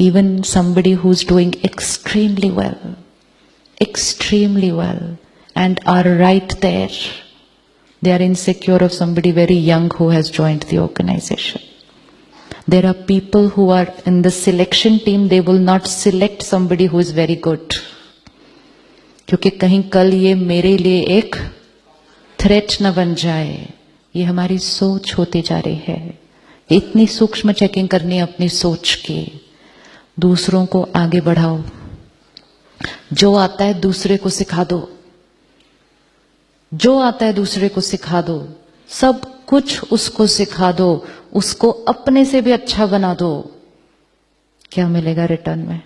even somebody who's doing extremely well, and are right there, they are insecure of somebody very young who has joined the organization. There are people who are in the selection team, they will not select somebody who is very good. क्योंकि कहीं कल ये मेरे लिए एक threat न बन जाए. ये हमारी सोच होती जा रही है. इतनी सूक्ष्म चेकिंग करनी है अपनी सोच की. दूसरों को आगे बढ़ाओ. जो आता है दूसरे को सिखा दो. जो आता है दूसरे को सिखा दो. सब कुछ उसको सिखा दो. उसको अपने से भी अच्छा बना दो. क्या मिलेगा रिटर्न में?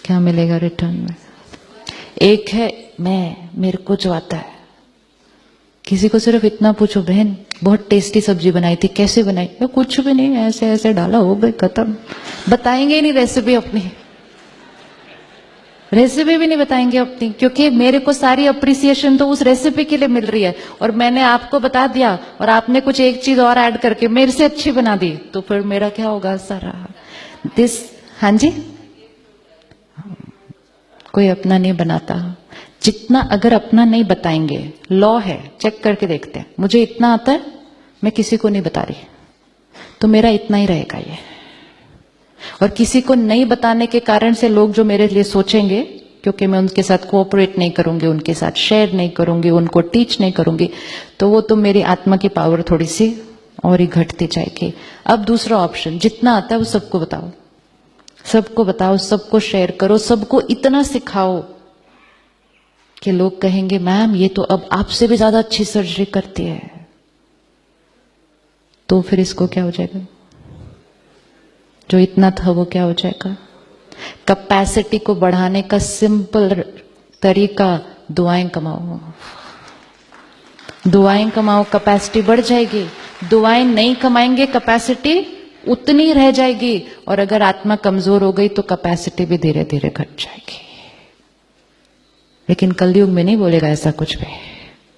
क्या मिलेगा रिटर्न में? एक है मेरे को जो आता है. किसी को सिर्फ इतना पूछो, बहन बहुत टेस्टी सब्जी बनाई थी, कैसे बनाई? या कुछ भी नहीं, ऐसे ऐसे डाला, हो गई, खत्म. बताएंगे ही नहीं रेसिपी अपनी. रेसिपी भी नहीं बताएंगे अपनी, क्योंकि मेरे को सारी अप्रिसिएशन तो उस रेसिपी के लिए मिल रही है. और मैंने आपको बता दिया और आपने कुछ एक चीज और ऐड करके मेरे से अच्छी बना दी, तो फिर मेरा क्या होगा सारा हाँ जी. कोई अपना नहीं बनाता. जितना अगर अपना नहीं बताएंगे, लॉ है, चेक करके देखते हैं. मुझे इतना आता है, मैं किसी को नहीं बता रही, तो मेरा इतना ही रहेगा ये. और किसी को नहीं बताने के कारण से लोग जो मेरे लिए सोचेंगे, क्योंकि मैं उनके साथ कोऑपरेट नहीं करूंगी, उनके साथ शेयर नहीं करूंगी, उनको टीच नहीं करूंगी, तो वो तो मेरी आत्मा की पावर थोड़ी सी और ही घटती जाएगी. अब दूसरा ऑप्शन, जितना आता है वो सबको बताओ. सबको बताओ, सबको शेयर करो, सबको इतना सिखाओ कि लोग कहेंगे मैम ये तो अब आपसे भी ज्यादा अच्छी सर्जरी करती है. तो फिर इसको क्या हो जाएगा? जो इतना था वो क्या हो जाएगा? कैपेसिटी को बढ़ाने का सिंपल तरीका, दुआएं कमाओ. दुआएं कमाओ, कैपेसिटी बढ़ जाएगी. दुआएं नहीं कमाएंगे, कैपेसिटी उतनी रह जाएगी. और अगर आत्मा कमजोर हो गई तो कैपेसिटी भी धीरे धीरे घट जाएगी. लेकिन कलयुग में नहीं बोलेगा ऐसा कुछ भी.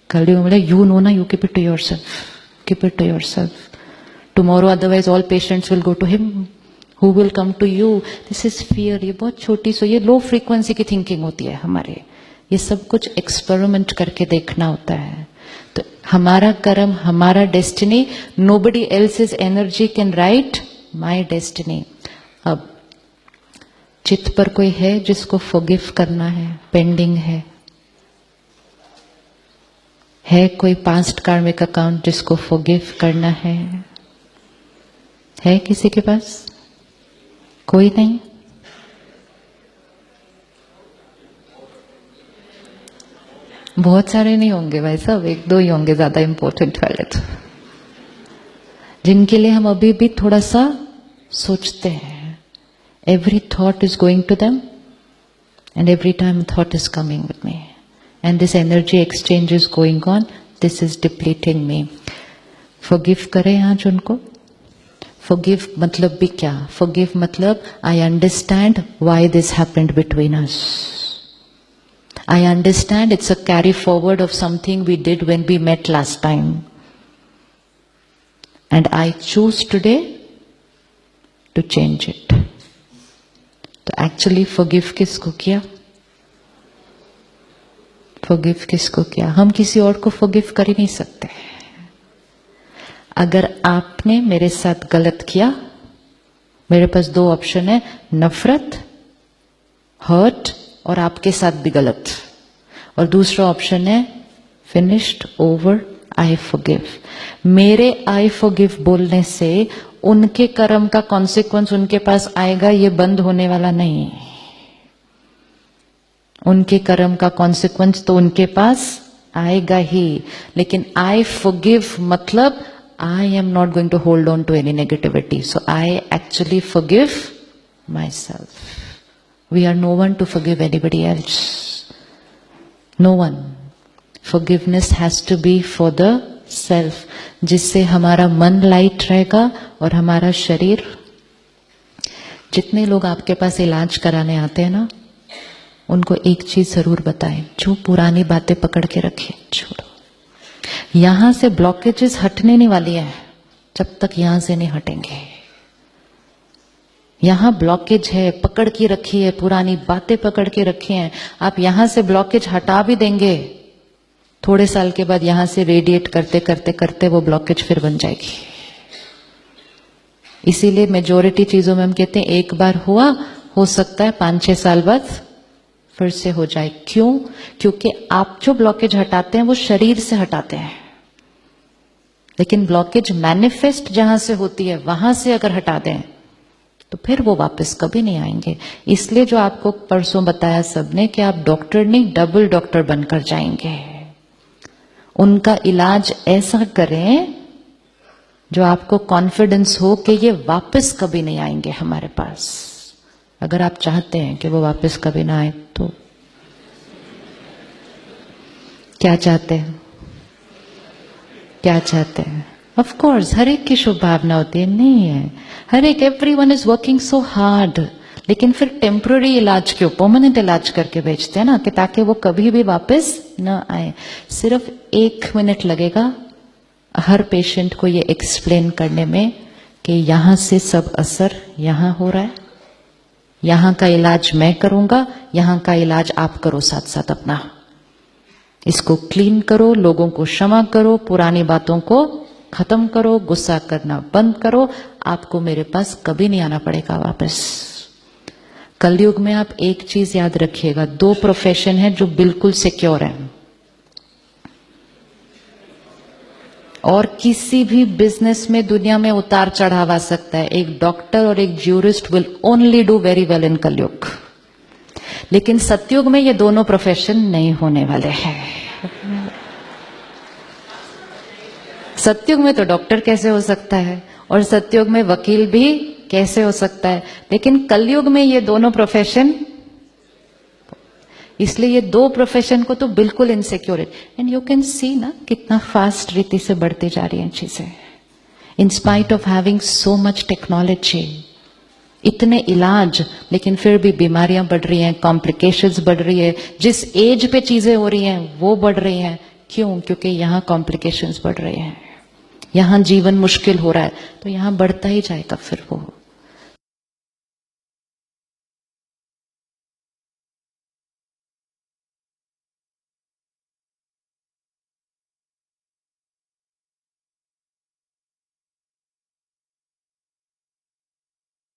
कलयुग में बोले यू नो ना, you keep it to yourself, keep it to yourself. Tomorrow otherwise all patients will go to him, who will come to you. This is fear. ये बहुत छोटी सो, ये लो फ्रीक्वेंसी की थिंकिंग होती है हमारे. ये सब कुछ एक्सपेरिमेंट करके देखना होता है. तो हमारा कर्म, हमारा destiny. Nobody else's energy can write my destiny. अब चित्त पर कोई है जिसको फॉरगिव करना है, पेंडिंग है कोई पास्ट कार्मिक अकाउंट जिसको फॉरगिव करना है किसी के पास? कोई नहीं? बहुत सारे नहीं होंगे भाई साहब, एक दो ही होंगे ज्यादा इंपॉर्टेंट वाले. तो जिनके लिए हम अभी भी थोड़ा सा सोचते हैं. Every thought is going to them, and every time a thought is coming with me, and this energy exchange is going on. This is depleting me. Forgive करें आज उनको. Forgive मतलब भी क्या? Forgive मतलब I understand why this happened between us. I understand it's a carry forward of something we did when we met last time, and I choose today to change it. तो actually forgive किसको किया? Forgive किसको किया? हम किसी और को forgive कर ही नहीं सकते. अगर आपने मेरे साथ गलत किया, मेरे पास दो ऑप्शन है, नफरत, हर्ट, और आपके साथ भी गलत. और दूसरा ऑप्शन है फिनिश्ड, ओवर, आई फॉरगिव. मेरे आई फॉरगिव बोलने से उनके कर्म का कॉन्सिक्वेंस उनके पास आएगा, ये बंद होने वाला नहीं. उनके कर्म का कॉन्सिक्वेंस तो उनके पास आएगा ही. लेकिन आई फॉरगिव मतलब I am not going to hold on to any negativity. So I actually forgive myself. We are no one to forgive anybody else. No one. Forgiveness has to be for the self, जिससे हमारा मन light रहेगा और हमारा शरीर. जितने लोग आपके पास इलाज कराने आते हैं ना, उनको एक चीज जरूर बताएं, जो पुरानी बातें पकड़ के रखे, छोड़ो. यहां से ब्लॉकेजेस हटने नहीं वाली है जब तक यहां से नहीं हटेंगे. यहां ब्लॉकेज है, पकड़ के रखी है, पुरानी बातें पकड़ के रखी हैं। आप यहां से ब्लॉकेज हटा भी देंगे, थोड़े साल के बाद यहां से रेडिएट करते करते करते वो ब्लॉकेज फिर बन जाएगी। इसीलिए मेजोरिटी चीजों में हम कहते हैं एक बार हुआ, हो सकता है 5-6 साल बाद फिर से हो जाए। क्यों? क्योंकि आप जो ब्लॉकेज हटाते हैं वो शरीर से हटाते हैं, लेकिन ब्लॉकेज मैनिफेस्ट जहां से होती है वहां से अगर हटा दें तो फिर वो वापस कभी नहीं आएंगे। इसलिए जो आपको परसों बताया सबने कि आप डॉक्टर नहीं डबल डॉक्टर बनकर जाएंगे। उनका इलाज ऐसा करें जो आपको कॉन्फिडेंस हो कि ये वापस कभी नहीं आएंगे हमारे पास। अगर आप चाहते हैं कि वो वापस कभी ना आए तो क्या चाहते हैं? क्या चाहते हैं? ऑफ कोर्स हर एक की शुभ भावना होती है, नहीं है हर एक, everyone is working so hard, लेकिन फिर टेम्पररी इलाज क्यों, परमानेंट इलाज करके भेजते हैं ना, कि ताकि वो कभी भी वापस न आए। सिर्फ 1 मिनट लगेगा हर पेशेंट को ये एक्सप्लेन करने में कि यहां से सब असर यहां हो रहा है, यहां का इलाज मैं करूंगा, यहां का इलाज आप करो साथ साथ अपना। इसको क्लीन करो, लोगों को क्षमा करो, पुरानी बातों को खत्म करो, गुस्सा करना बंद करो, आपको मेरे पास कभी नहीं आना पड़ेगा वापस। कलयुग में आप एक चीज याद रखिएगा, 2 प्रोफेशन है जो बिल्कुल सिक्योर है, और किसी भी बिजनेस में दुनिया में उतार चढ़ाव आ सकता है। एक डॉक्टर और एक jurist will only do very well in कलयुग, लेकिन सतयुग में ये दोनों प्रोफेशन नहीं होने वाले हैं। सतयुग में तो डॉक्टर कैसे हो सकता है, और सतयुग में वकील भी कैसे हो सकता है, लेकिन कलयुग में ये दोनों प्रोफेशन, इसलिए ये 2 प्रोफेशन को तो बिल्कुल इनसिक्योर है। एंड यू कैन सी ना कितना फास्ट रीति से बढ़ती जा रही हैं चीजें, in spite of having so much technology, इतने इलाज, लेकिन फिर भी बीमारियां बढ़ रही हैं, कॉम्प्लिकेशंस बढ़ रही है, जिस एज पे चीजें हो रही हैं वो बढ़ रही हैं। क्यों? क्योंकि यहां कॉम्प्लिकेशंस बढ़ रहे हैं, यहां जीवन मुश्किल हो रहा है, तो यहां बढ़ता ही जाएगा फिर वो।